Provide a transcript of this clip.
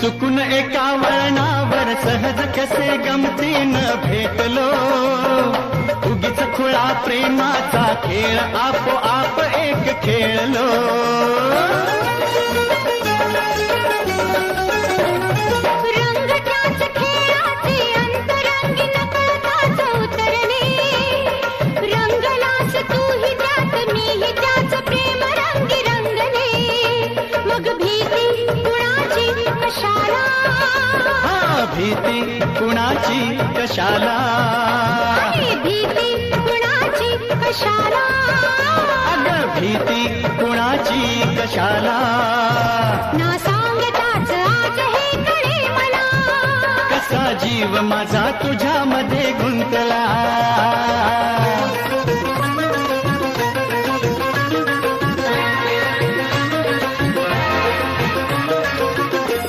चुकून एका वळणावर सहज कसे गमतीनं भेटलो, उगीच खुळा प्रेमाचा खेळ आपोआप एक खेळलो. रंग त्याच खेळाचे अंतरंगी नकळताच उतरले, रंगलास तूही त्यात मीही त्याच प्रेम रंगी रंगले. मग भीती कुणाची कशाला, भीती कुणाची कशाला, भीती कुणाची कशाला, अगं भीती कुणाची कशाला. ना सांगताच आज हे कळे मला, कसा जीव माझा तुझ्यामध्ये गुंतला.